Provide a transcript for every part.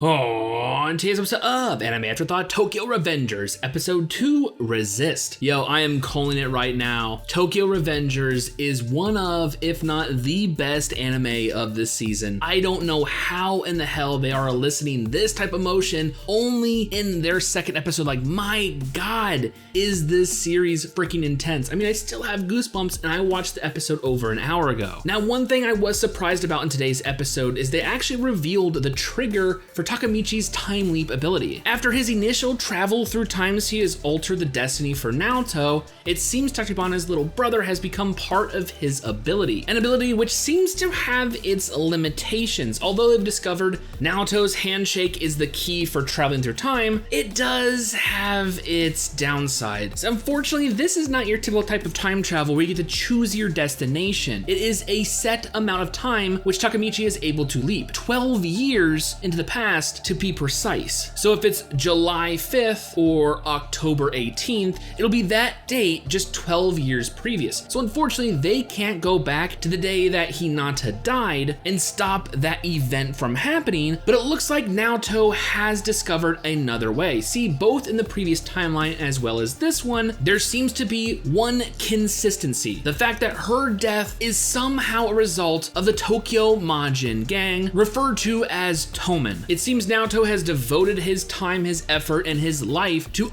Oh, and today's episode of Anime Afterthought, Tokyo Revengers, Episode 2, Resist. Yo, I am calling it right now. Tokyo Revengers is one of, if not the best anime of this season. I don't know how in the hell they are eliciting this type of emotion only in their second episode. Like, my God, is this series freaking intense? I mean, I still have goosebumps and I watched the episode over an hour ago. Now, one thing I was surprised about in today's episode is they actually revealed the trigger for Takemichi's time leap ability. After his initial travel through time, he has altered the destiny for Naoto. It seems Tachiban's little brother has become part of his ability, an ability which seems to have its limitations. Although they've discovered Naoto's handshake is the key for traveling through time, it does have its downsides. Unfortunately, this is not your typical type of time travel where you get to choose your destination. It is a set amount of time which Takemichi is able to leap, 12 years into the past to be precise. So if it's July 5th or October 18th, it'll be that date just 12 years previous. So unfortunately, they can't go back to the day that Hinata died and stop that event from happening, but it looks like Naoto has discovered another way. See, both in the previous timeline as well as this one, there seems to be one consistency. The fact that her death is somehow a result of the Tokyo Majin gang, referred to as Tomen. It seems Naoto has devoted his time, his effort, and his life to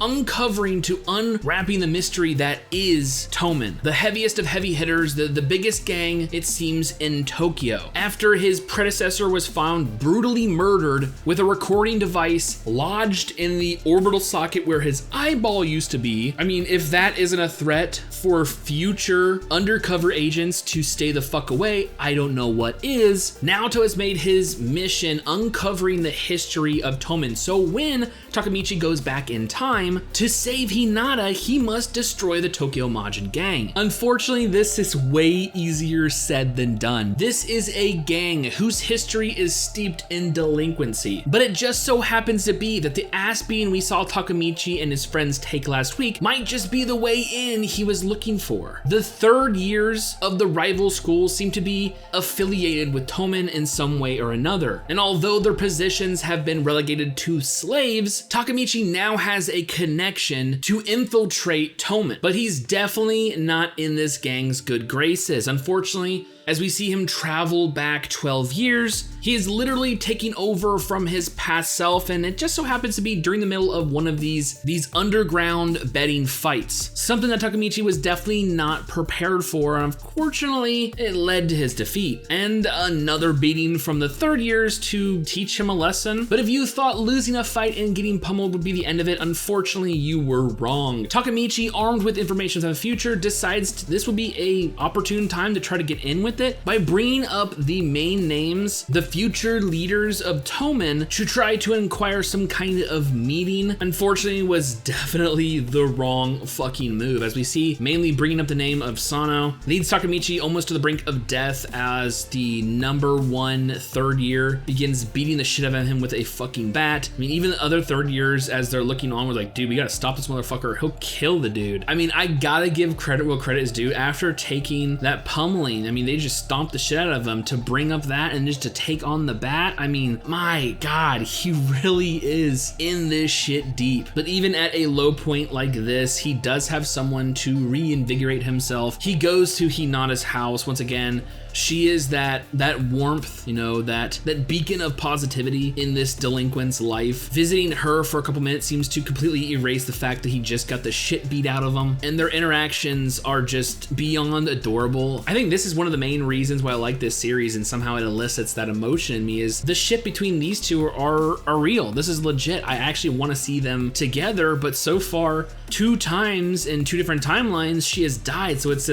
unwrapping the mystery that is Tomen, the heaviest of heavy hitters, the biggest gang, it seems, in Tokyo. After his predecessor was found brutally murdered with a recording device lodged in the orbital socket where his eyeball used to be, I mean, if that isn't a threat for future undercover agents to stay the fuck away, I don't know what is. Naoto has made his mission uncovering the history of Tomen. So when Takemichi goes back in time to save Hinata, he must destroy the Tokyo Majin gang. Unfortunately, this is way easier said than done. This is a gang whose history is steeped in delinquency, but it just so happens to be that the ass beating we saw Takemichi and his friends take last week might just be the way in he was looking for. The third years of the rival schools seem to be affiliated with Tomen in some way or another, and although their positions have been relegated to slaves, Takemichi now has a connection to infiltrate Tomen, but he's definitely not in this gang's good graces. Unfortunately, as we see him travel back 12 years, he is literally taking over from his past self, and it just so happens to be during the middle of one of these underground betting fights. Something that Takemichi was definitely not prepared for, and unfortunately, it led to his defeat. And another beating from the third years to teach him a lesson. But if you thought losing a fight and getting pummeled would be the end of it, unfortunately, you were wrong. Takemichi, armed with information of the future, decides this would be a opportune time to try to get in with it by bringing up the main names, the future leaders of Tomen, to try to inquire some kind of meeting. Unfortunately, was definitely the wrong fucking move, as we see mainly bringing up the name of Sano leads Takemichi almost to the brink of death as the number one third year begins beating the shit out of him with a fucking bat. I mean, even the other third years, as they're looking on, were like, dude, we gotta stop this motherfucker, he'll kill the dude. I mean, I gotta give credit where credit is due. After taking that pummeling, I mean, they just stomped the shit out of him to bring up that and just to take on the bat. I mean, my God, he really is in this shit deep. But even at a low point like this, he does have someone to reinvigorate himself. He goes to Hinata's house once again. She is that warmth, you know, that beacon of positivity in this delinquent's life. Visiting her for a couple minutes seems to completely erase the fact that he just got the shit beat out of him, and their interactions are just beyond adorable. I think this is one of the main reasons why I like this series, and somehow it elicits that emotion in me, is the shit between these two are real. This is legit. I actually want to see them together, but so far, 2 times in 2 different timelines, she has died. So it's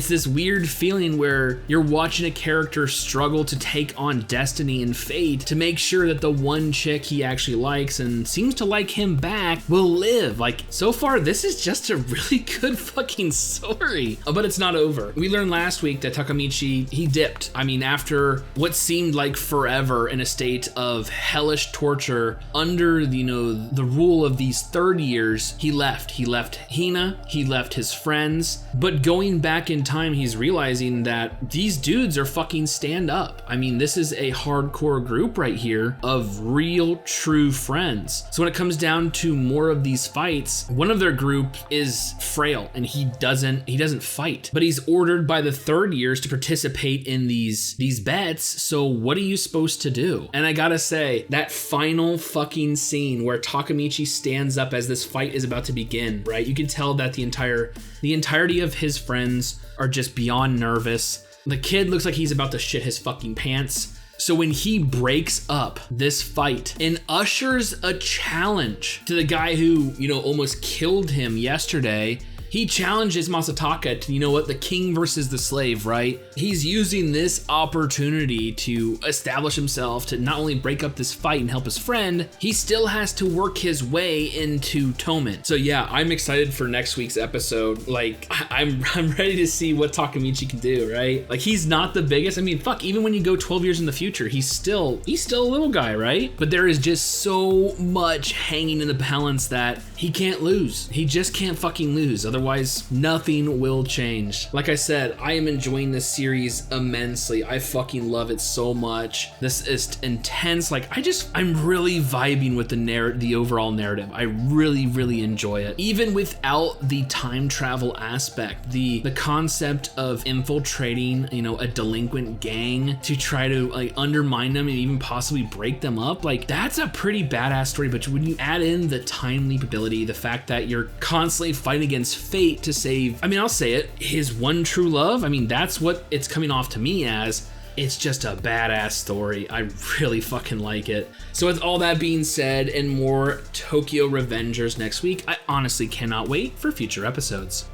this weird feeling where you're watching a character struggle to take on destiny and fate to make sure that the one chick he actually likes and seems to like him back will live. Like, so far, this is just a really good fucking story. But it's not over. We learned last week that Takemichi, he dipped. I mean, after what seemed like forever in a state of hellish torture under the rule of these third years, he left. He left Hina, he left his friends, but going back in same time, he's realizing that these dudes are fucking stand up. I mean, this is a hardcore group right here of real, true friends. So when it comes down to more of these fights, one of their group is frail and he doesn't fight, but he's ordered by the third years to participate in these bets. So what are you supposed to do? And I gotta say, that final fucking scene where Takemichi stands up as this fight is about to begin, right? You can tell that the entirety of his friends are just beyond nervous. The kid looks like he's about to shit his fucking pants. So when he breaks up this fight and ushers a challenge to the guy who, almost killed him yesterday, he challenges Masataka to, the king versus the slave, right? He's using this opportunity to establish himself, to not only break up this fight and help his friend, he still has to work his way into Tomen. So yeah, I'm excited for next week's episode. Like, I'm ready to see what Takemichi can do, right? Like, he's not the biggest. I mean, fuck, even when you go 12 years in the future, he's still a little guy, right? But there is just so much hanging in the balance that he can't lose. He just can't fucking lose. Otherwise, nothing will change. Like I said, I am enjoying this series immensely. I fucking love it so much. This is intense. Like, I'm really vibing with the overall narrative. I really, really enjoy it. Even without the time travel aspect, the concept of infiltrating, a delinquent gang to try to undermine them and even possibly break them up, that's a pretty badass story. But when you add in the time leap ability, the fact that you're constantly fighting against fate to save, I'll say it, his one true love, that's what it's coming off to me as. It's just a badass story. I really fucking like it. So with all that being said and more Tokyo Revengers next week, I honestly cannot wait for future episodes.